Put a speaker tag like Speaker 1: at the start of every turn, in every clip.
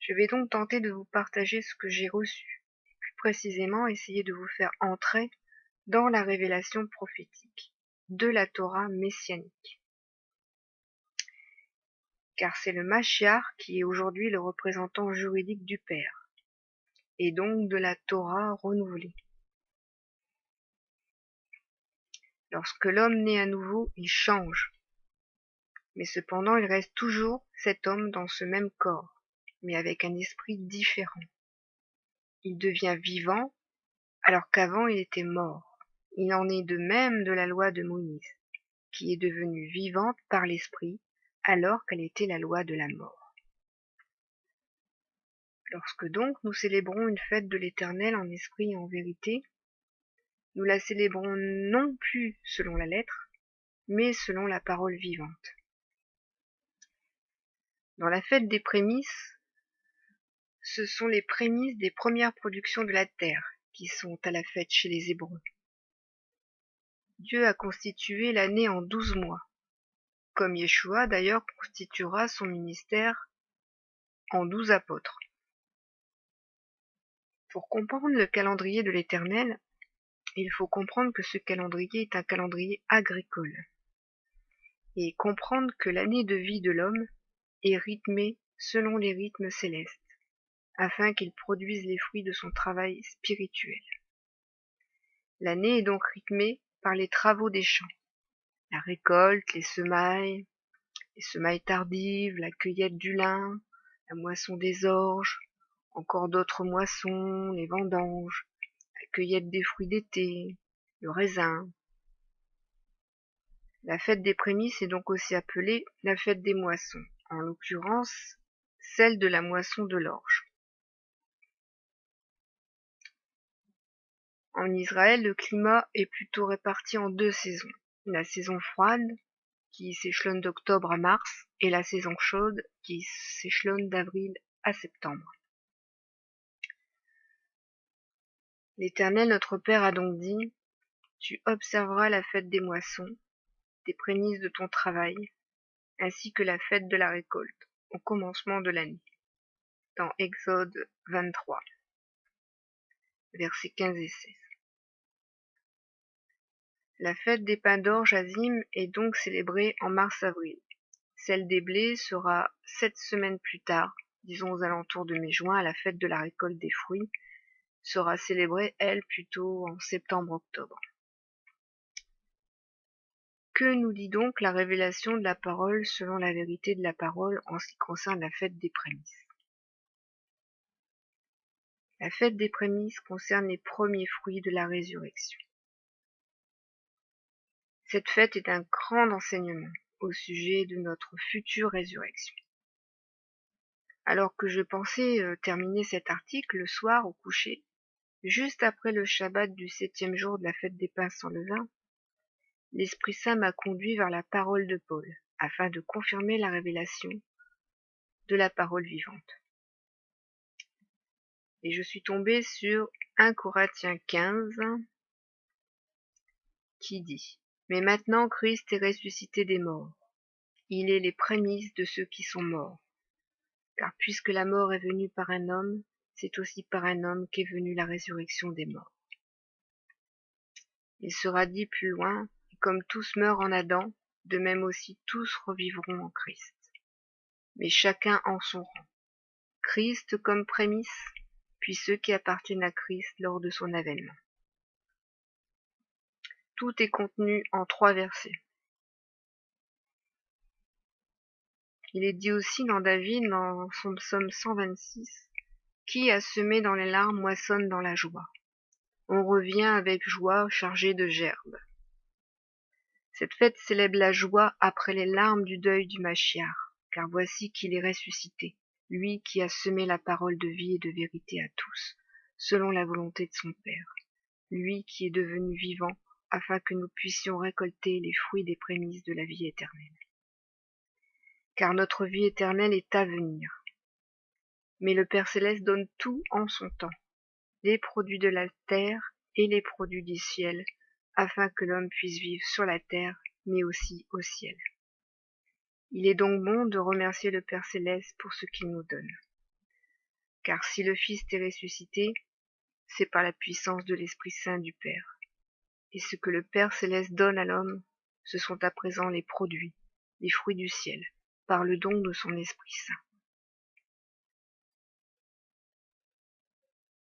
Speaker 1: Je vais donc tenter de vous partager ce que j'ai reçu, et plus précisément essayer de vous faire entrer dans la révélation prophétique de la Torah messianique. Car c'est le Mashiach qui est aujourd'hui le représentant juridique du Père, et donc de la Torah renouvelée. Lorsque l'homme naît à nouveau, il change, mais cependant il reste toujours cet homme dans ce même corps, mais avec un esprit différent. Il devient vivant alors qu'avant il était mort. Il en est de même de la loi de Moïse, qui est devenue vivante par l'esprit alors qu'elle était la loi de la mort. Lorsque donc nous célébrons une fête de l'Éternel en esprit et en vérité, nous la célébrons non plus selon la lettre, mais selon la parole vivante. Dans la fête des prémices, ce sont les prémices des premières productions de la terre qui sont à la fête chez les Hébreux. Dieu a constitué l'année en 12 mois, comme Yeshua d'ailleurs constituera son ministère en 12 apôtres. Pour comprendre le calendrier de l'Éternel, il faut comprendre que ce calendrier est un calendrier agricole, et comprendre que l'année de vie de l'homme est rythmée selon les rythmes célestes, afin qu'il produise les fruits de son travail spirituel. L'année est donc rythmée par les travaux des champs, la récolte, les semailles tardives, la cueillette du lin, la moisson des orges, encore d'autres moissons, les vendanges, la cueillette des fruits d'été, le raisin. La fête des prémices est donc aussi appelée la fête des moissons, en l'occurrence celle de la moisson de l'orge. En Israël, le climat est plutôt réparti en 2 saisons. La saison froide, qui s'échelonne d'octobre à mars, et la saison chaude, qui s'échelonne d'avril à septembre. L'Éternel notre Père a donc dit, « Tu observeras la fête des moissons, des prémices de ton travail, ainsi que la fête de la récolte, au commencement de l'année. » Dans Exode 23, versets 15 et 16. La fête des pains d'orge à Zim est donc célébrée en mars-avril. Celle des blés sera 7 semaines plus tard, disons aux alentours de mai-juin, à la fête de la récolte des fruits, sera célébrée, elle, plutôt en septembre-octobre. Que nous dit donc la révélation de la parole selon la vérité de la parole en ce qui concerne la fête des prémices? La fête des prémices concerne les premiers fruits de la résurrection. Cette fête est un grand enseignement au sujet de notre future résurrection. Alors que je pensais terminer cet article le soir au coucher, juste après le Shabbat du 7e jour de la fête des pains sans levain, l'Esprit Saint m'a conduit vers la parole de Paul, afin de confirmer la révélation de la parole vivante. Et je suis tombée sur 1 Corinthiens 15 qui dit « Mais maintenant Christ est ressuscité des morts. Il est les prémices de ceux qui sont morts. Car puisque la mort est venue par un homme, c'est aussi par un homme qu'est venue la résurrection des morts. » Il sera dit plus loin, « Comme tous meurent en Adam, de même aussi tous revivront en Christ. Mais chacun en son rang. Christ comme prémisse, puis ceux qui appartiennent à Christ lors de son avènement. » Tout est contenu en 3 versets. Il est dit aussi dans David, dans son psaume 126, « Qui a semé dans les larmes moissonne dans la joie. On revient avec joie chargé de gerbes. » Cette fête célèbre la joie après les larmes du deuil du Mashiach, car voici qu'il est ressuscité, lui qui a semé la parole de vie et de vérité à tous, selon la volonté de son Père, lui qui est devenu vivant, afin que nous puissions récolter les fruits des prémices de la vie éternelle. Car notre vie éternelle est à venir. Mais le Père Céleste donne tout en son temps, les produits de la terre et les produits du ciel, afin que l'homme puisse vivre sur la terre, mais aussi au ciel. Il est donc bon de remercier le Père Céleste pour ce qu'il nous donne. Car si le Fils est ressuscité, c'est par la puissance de l'Esprit Saint du Père. Et ce que le Père céleste donne à l'homme, ce sont à présent les produits, les fruits du ciel, par le don de son Esprit Saint.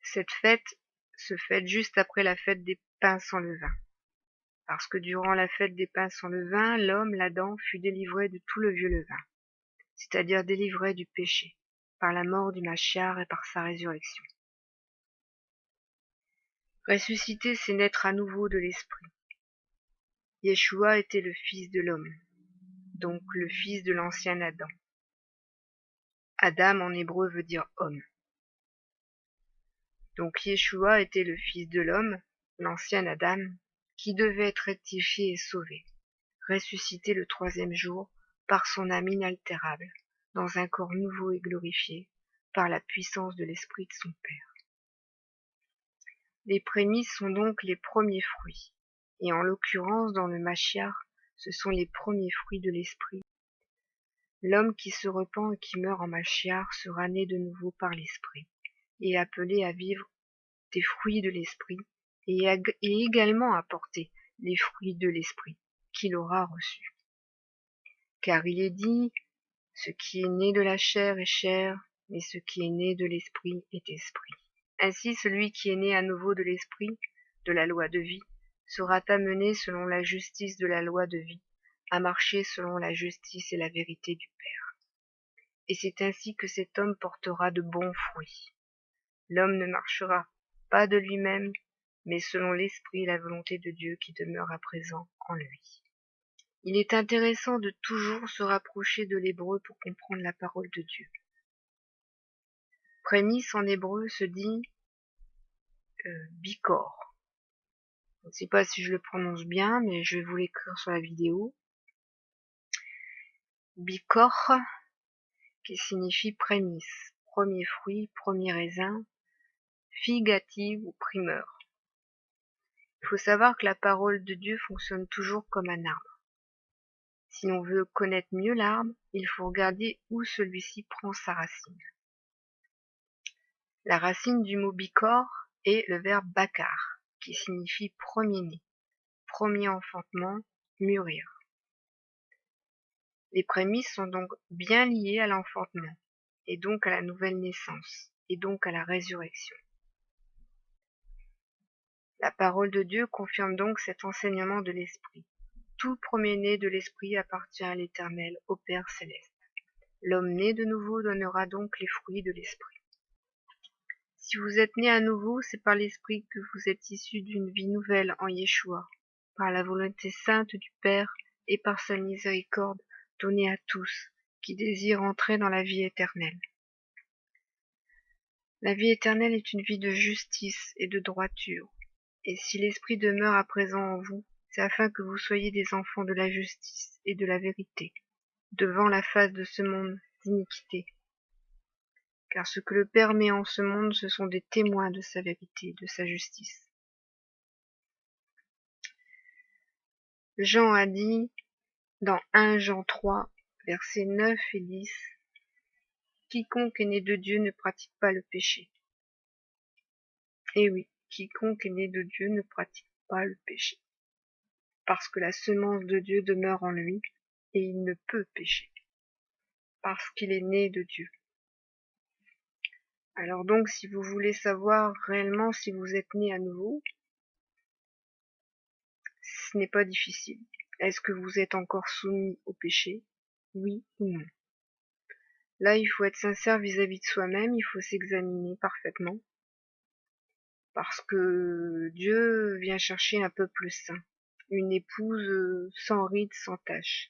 Speaker 1: Cette fête se fête juste après la fête des pains sans levain. Parce que durant la fête des pains sans levain, l'homme, l'Adam, fut délivré de tout le vieux levain, c'est-à-dire délivré du péché, par la mort du Machiar et par sa résurrection. Ressusciter, c'est naître à nouveau de l'Esprit. Yeshua était le Fils de l'homme, donc le fils de l'ancien Adam. Adam en hébreu veut dire homme. Donc Yeshua était le Fils de l'homme, l'ancien Adam, qui devait être rectifié et sauvé, ressuscité le troisième jour par son âme inaltérable, dans un corps nouveau et glorifié, par la puissance de l'Esprit de son Père. Les prémices sont donc les premiers fruits, et en l'occurrence dans le Machiar, ce sont les premiers fruits de l'Esprit. L'homme qui se repent et qui meurt en Machiar sera né de nouveau par l'Esprit, et appelé à vivre des fruits de l'Esprit, et également à porter les fruits de l'Esprit qu'il aura reçus. Car il est dit, ce qui est né de la chair est chair, mais ce qui est né de l'Esprit est esprit. Ainsi celui qui est né à nouveau de l'Esprit, de la loi de vie, sera amené selon la justice de la loi de vie, à marcher selon la justice et la vérité du Père. Et c'est ainsi que cet homme portera de bons fruits. L'homme ne marchera pas de lui-même, mais selon l'Esprit et la volonté de Dieu qui demeure à présent en lui. Il est intéressant de toujours se rapprocher de l'hébreu pour comprendre la parole de Dieu. Prémisse en hébreu se dit bikor. Je ne sais pas si je le prononce bien, mais je vais vous l'écrire sur la vidéo. Bikor, qui signifie prémisse, premier fruit, premier raisin, figative ou primeur. Il faut savoir que la parole de Dieu fonctionne toujours comme un arbre. Si l'on veut connaître mieux l'arbre, il faut regarder où celui-ci prend sa racine. La racine du mot bikor est le verbe bakar, qui signifie premier-né, premier enfantement, mûrir. Les prémices sont donc bien liées à l'enfantement, et donc à la nouvelle naissance, et donc à la résurrection. La parole de Dieu confirme donc cet enseignement de l'Esprit. Tout premier-né de l'Esprit appartient à l'Éternel, au Père céleste. L'homme né de nouveau donnera donc les fruits de l'Esprit. Si vous êtes né à nouveau, c'est par l'Esprit que vous êtes issus d'une vie nouvelle en Yeshua, par la volonté sainte du Père et par sa miséricorde donnée à tous qui désirent entrer dans la vie éternelle. La vie éternelle est une vie de justice et de droiture, et si l'Esprit demeure à présent en vous, c'est afin que vous soyez des enfants de la justice et de la vérité, devant la face de ce monde d'iniquité. Car ce que le Père met en ce monde, ce sont des témoins de sa vérité, de sa justice. Jean a dit, dans 1 Jean 3, versets 9 et 10, « Quiconque est né de Dieu ne pratique pas le péché. » Et oui, quiconque est né de Dieu ne pratique pas le péché. Parce que la semence de Dieu demeure en lui, et il ne peut pécher. Parce qu'il est né de Dieu. Alors donc, si vous voulez savoir réellement si vous êtes né à nouveau, ce n'est pas difficile. Est-ce que vous êtes encore soumis au péché? Oui ou non? Là, il faut être sincère vis-à-vis de soi-même, il faut s'examiner parfaitement. Parce que Dieu vient chercher un peuple saint, une épouse sans ride, sans tache.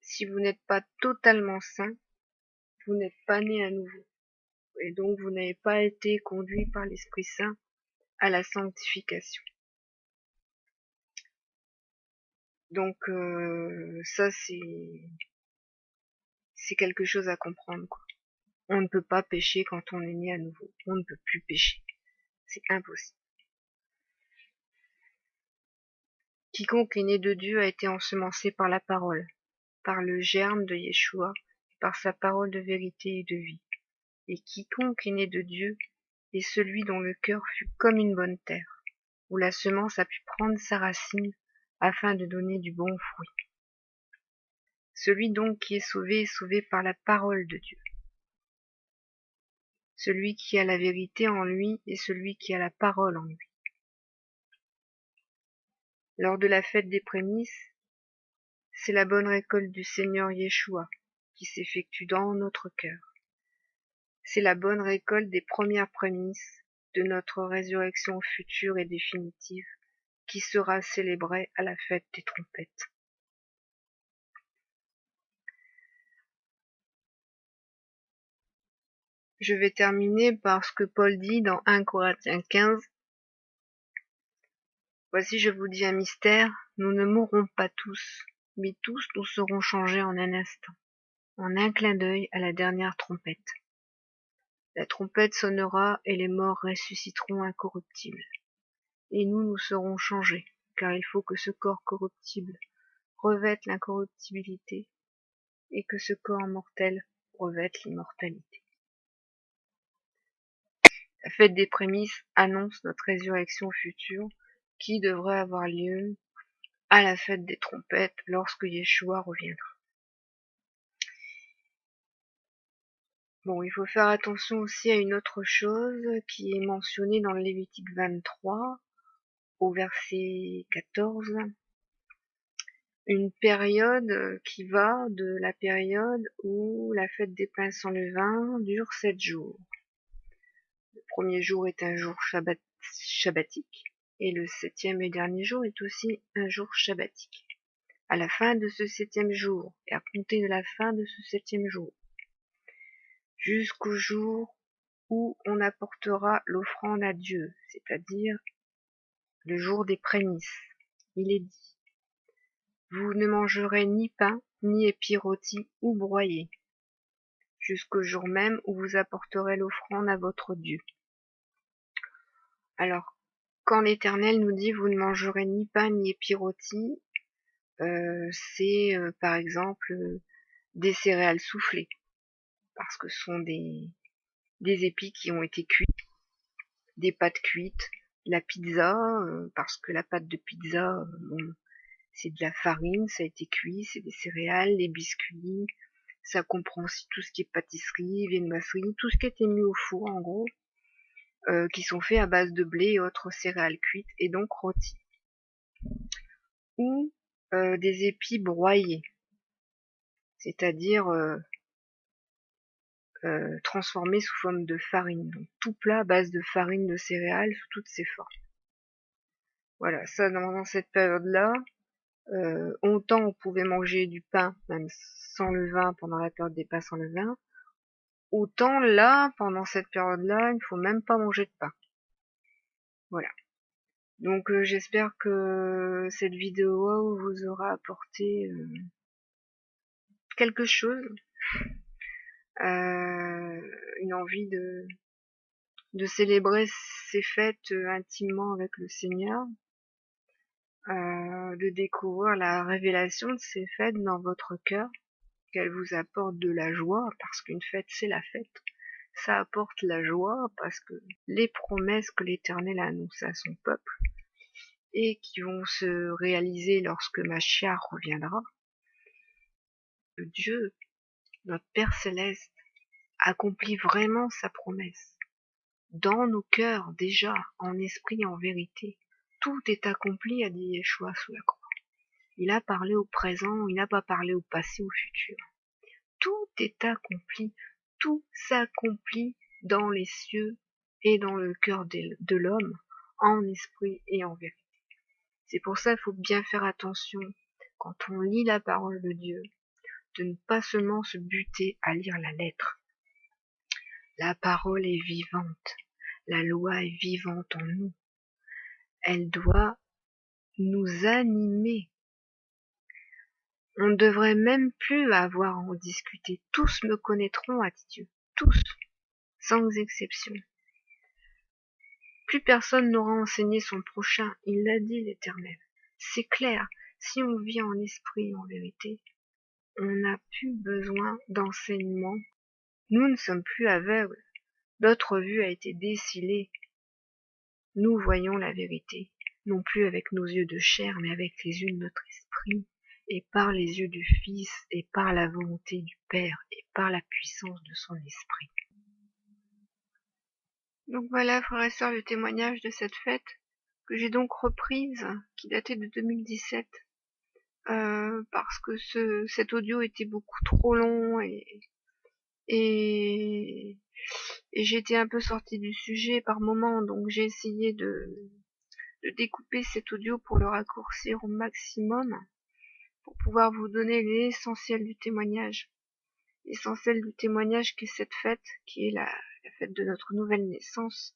Speaker 1: Si vous n'êtes pas totalement saint, vous n'êtes pas né à nouveau. Et donc vous n'avez pas été conduit par l'Esprit Saint à la sanctification. Donc ça c'est quelque chose à comprendre, quoi. On ne peut pas pécher quand on est né à nouveau. On ne peut plus pécher. C'est impossible. Quiconque est né de Dieu a été ensemencé par la parole, par le germe de Yeshua, par sa parole de vérité et de vie. Et quiconque est né de Dieu est celui dont le cœur fut comme une bonne terre, où la semence a pu prendre sa racine afin de donner du bon fruit. Celui donc qui est sauvé par la parole de Dieu. Celui qui a la vérité en lui est celui qui a la parole en lui. Lors de la fête des prémices, c'est la bonne récolte du Seigneur Yeshua qui s'effectue dans notre cœur. C'est la bonne récolte des premières prémices de notre résurrection future et définitive qui sera célébrée à la fête des trompettes. Je vais terminer par ce que Paul dit dans 1 Corinthiens 15. Voici, je vous dis un mystère, nous ne mourrons pas tous, mais tous nous serons changés en un instant, en un clin d'œil à la dernière trompette. La trompette sonnera et les morts ressusciteront incorruptibles. Et nous serons changés, car il faut que ce corps corruptible revête l'incorruptibilité et que ce corps mortel revête l'immortalité. La fête des prémices annonce notre résurrection future qui devrait avoir lieu à la fête des trompettes lorsque Yeshua reviendra. Bon, il faut faire attention aussi à une autre chose qui est mentionnée dans le Lévitique 23 au verset 14. Une période qui va de la période où la fête des pains sans levain dure 7 jours. Le premier jour est un jour shabbatique et le 7e et dernier jour est aussi un jour shabbatique. À la fin de ce 7e jour et à compter de la fin de ce 7e jour, jusqu'au jour où on apportera l'offrande à Dieu, c'est-à-dire le jour des prémices, il est dit: vous ne mangerez ni pain, ni épis rôtis ou broyés, jusqu'au jour même où vous apporterez l'offrande à votre Dieu. Alors, quand l'Éternel nous dit vous ne mangerez ni pain ni épis rôtis, c'est par exemple des céréales soufflées, parce que ce sont des épis qui ont été cuits, des pâtes cuites, la pizza, parce que la pâte de pizza, bon, c'est de la farine, ça a été cuit, c'est des céréales, les biscuits, ça comprend aussi tout ce qui est pâtisserie, viennoiserie, tout ce qui a été mis au four en gros, qui sont faits à base de blé et autres céréales cuites et donc rôties. Ou des épis broyés, c'est-à-dire transformés sous forme de farine. Donc tout plat à base de farine de céréales sous toutes ses formes. Voilà, ça dans cette période-là, autant on pouvait manger du pain, même sans levain pendant la période des pains sans levain, autant là, pendant cette période-là, il ne faut même pas manger de pain. Voilà. Donc j'espère que cette vidéo vous aura apporté quelque chose, une envie de célébrer ces fêtes intimement avec le Seigneur, de découvrir la révélation de ces fêtes dans votre cœur, qu'elles vous apportent de la joie, parce qu'une fête c'est la fête. Ça apporte la joie parce que les promesses que l'Éternel a annoncées à son peuple et qui vont se réaliser lorsque Mashiach reviendra, Dieu, notre Père Céleste, accomplit vraiment sa promesse. Dans nos cœurs déjà, en esprit et en vérité, tout est accompli, a dit Yeshua sous la croix. Il a parlé au présent, il n'a pas parlé au passé, au futur. Tout est accompli, tout s'accomplit dans les cieux et dans le cœur de l'homme, en esprit et en vérité. C'est pour ça qu'il faut bien faire attention, quand on lit la parole de Dieu, de ne pas seulement se buter à lire la lettre. La parole est vivante, la loi est vivante en nous. Elle doit nous animer. On ne devrait même plus avoir à en discuter. Tous me connaîtront, a dit Dieu. Tous, sans exception. Plus personne n'aura enseigné son prochain, il l'a dit l'Éternel. C'est clair, si on vit en esprit et en vérité, on n'a plus besoin d'enseignement. Nous ne sommes plus aveugles. Notre vue a été décilée. Nous voyons la vérité, non plus avec nos yeux de chair, mais avec les yeux de notre esprit, et par les yeux du Fils, et par la volonté du Père, et par la puissance de son esprit. Donc voilà, frères et sœurs, le témoignage de cette fête, que j'ai donc reprise, qui datait de 2017, parce que cet audio était beaucoup trop long et j'étais un peu sortie du sujet par moment, donc j'ai essayé de découper cet audio pour le raccourcir au maximum, pour pouvoir vous donner l'essentiel du témoignage. L'essentiel du témoignage qui est cette fête, qui est la fête de notre nouvelle naissance.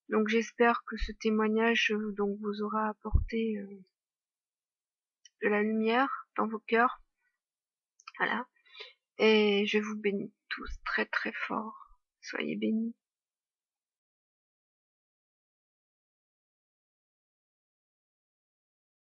Speaker 1: Donc j'espère que ce témoignage donc vous aura apporté de la lumière dans vos cœurs. Voilà. Et je vous bénis tous très très fort. Soyez bénis.